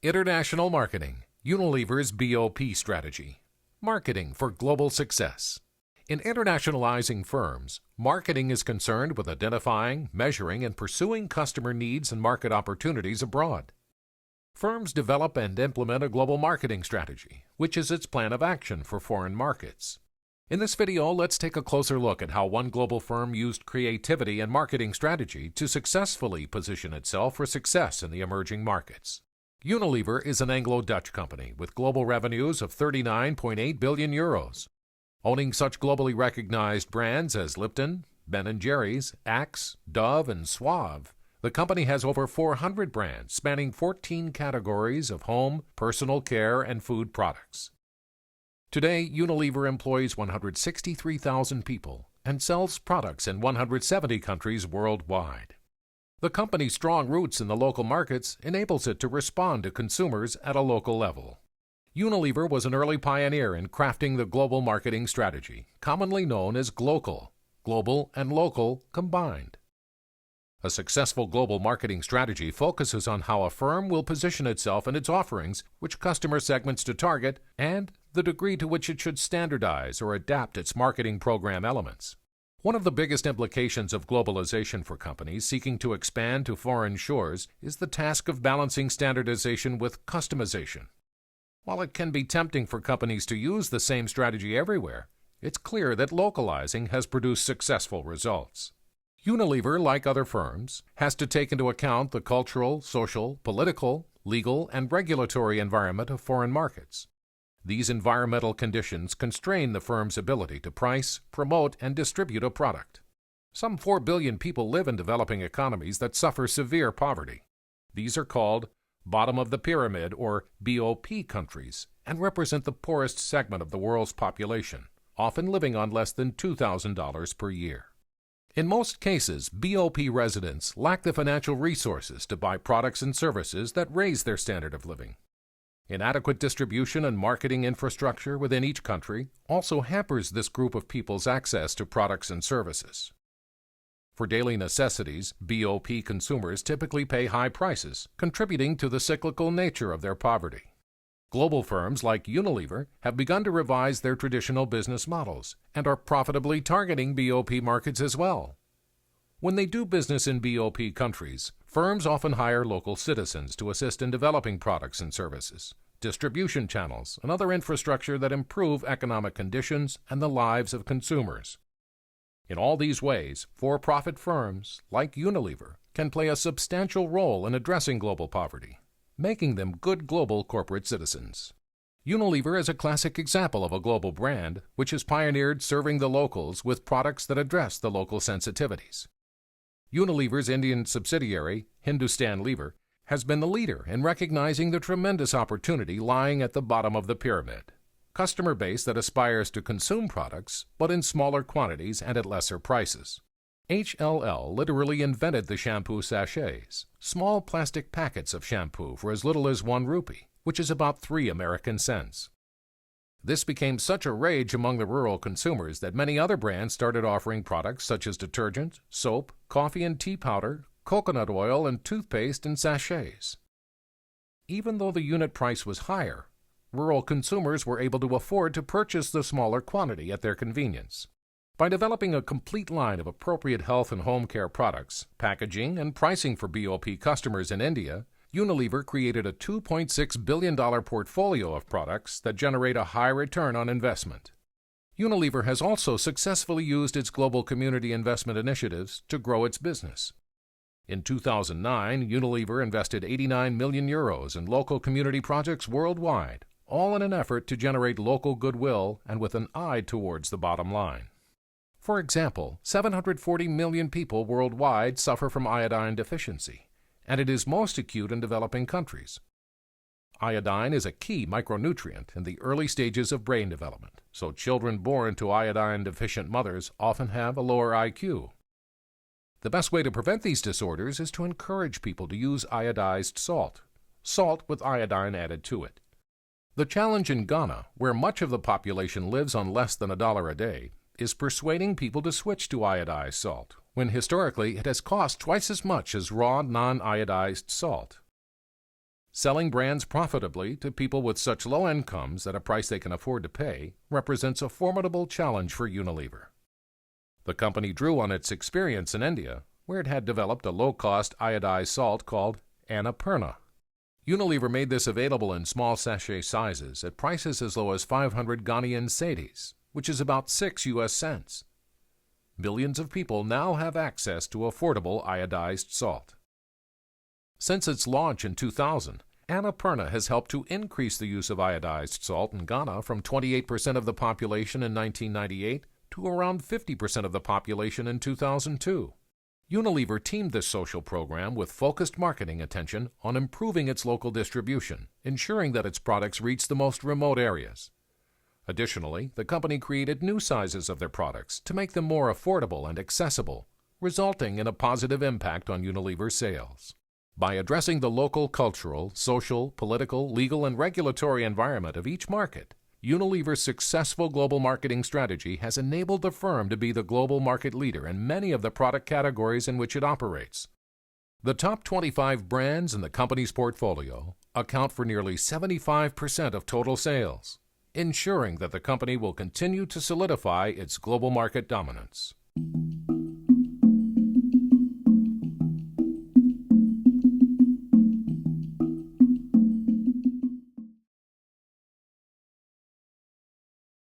International Marketing, Unilever's BOP Strategy. Marketing for global success. In internationalizing firms, marketing is concerned with identifying, measuring, and pursuing customer needs and market opportunities abroad. Firms develop and implement a global marketing strategy, which is its plan of action for foreign markets. In this video, let's take a closer look at how one global firm used creativity and marketing strategy to successfully position itself for success in the emerging markets. Unilever is an Anglo-Dutch company with global revenues of 39.8 billion euros. Owning such globally recognized brands as Lipton, Ben & Jerry's, Axe, Dove, and Suave, the company has over 400 brands spanning 14 categories of home, personal care, and food products. Today, Unilever employs 163,000 people and sells products in 170 countries worldwide. The company's strong roots in the local markets enables it to respond to consumers at a local level. Unilever was an early pioneer in crafting the global marketing strategy, commonly known as GLOCAL, global and local combined. A successful global marketing strategy focuses on how a firm will position itself and its offerings, which customer segments to target, and the degree to which it should standardize or adapt its marketing program elements. One of the biggest implications of globalization for companies seeking to expand to foreign shores is the task of balancing standardization with customization. While it can be tempting for companies to use the same strategy everywhere, it's clear that localizing has produced successful results. Unilever, like other firms, has to take into account the cultural, social, political, legal, and regulatory environment of foreign markets. These environmental conditions constrain the firm's ability to price, promote, and distribute a product. Some 4 billion people live in developing economies that suffer severe poverty. These are called bottom of the pyramid or BOP countries and represent the poorest segment of the world's population, often living on less than $2,000 per year. In most cases, BOP residents lack the financial resources to buy products and services that raise their standard of living. Inadequate distribution and marketing infrastructure within each country also hampers this group of people's access to products and services. For daily necessities, BOP consumers typically pay high prices, contributing to the cyclical nature of their poverty. Global firms like Unilever have begun to revise their traditional business models and are profitably targeting BOP markets as well. When they do business in BOP countries, firms often hire local citizens to assist in developing products and services, distribution channels, and other infrastructure that improve economic conditions and the lives of consumers. In all these ways, for-profit firms, like Unilever, can play a substantial role in addressing global poverty, making them good global corporate citizens. Unilever is a classic example of a global brand which has pioneered serving the locals with products that address the local sensitivities. Unilever's Indian subsidiary, Hindustan Lever, has been the leader in recognizing the tremendous opportunity lying at the bottom of the pyramid. Customer base that aspires to consume products, but in smaller quantities and at lesser prices. HLL literally invented the shampoo sachets, small plastic packets of shampoo for as little as 1 rupee, which is about 3 American cents. This became such a rage among the rural consumers that many other brands started offering products such as detergent, soap, coffee and tea powder, coconut oil, and toothpaste in sachets. Even though the unit price was higher, rural consumers were able to afford to purchase the smaller quantity at their convenience. By developing a complete line of appropriate health and home care products, packaging, and pricing for BOP customers in India, Unilever created a $2.6 billion portfolio of products that generate a high return on investment. Unilever has also successfully used its global community investment initiatives to grow its business. In 2009, Unilever invested 89 million euros in local community projects worldwide, all in an effort to generate local goodwill and with an eye towards the bottom line. For example, 740 million people worldwide suffer from iodine deficiency, and it is most acute in developing countries. Iodine is a key micronutrient in the early stages of brain development, so children born to iodine-deficient mothers often have a lower IQ. The best way to prevent these disorders is to encourage people to use iodized salt with iodine added to it. The challenge in Ghana, where much of the population lives on less than $1 a day, is persuading people to switch to iodized salt, when historically it has cost twice as much as raw non-iodized salt. Selling brands profitably to people with such low incomes at a price they can afford to pay represents a formidable challenge for Unilever. The company drew on its experience in India, where it had developed a low-cost iodized salt called entailed. Unilever made this available in small sachet sizes at prices as low as 500 Ghanaian cedis, which is about 6 US cents. Millions of people now have access to affordable iodized salt. Since its launch in 2000, Annapurna has helped to increase the use of iodized salt in Ghana from 28% of the population in 1998 to around 50% of the population in 2002. Unilever teamed this social program with focused marketing attention on improving its local distribution, ensuring that its products reach the most remote areas. Additionally, the company created new sizes of their products to make them more affordable and accessible, resulting in a positive impact on Unilever's sales. By addressing the local cultural, social, political, legal, and regulatory environment of each market, Unilever's successful global marketing strategy has enabled the firm to be the global market leader in many of the product categories in which it operates. The top 25 brands in the company's portfolio account for nearly 75% of total sales, ensuring that the company will continue to solidify its global market dominance.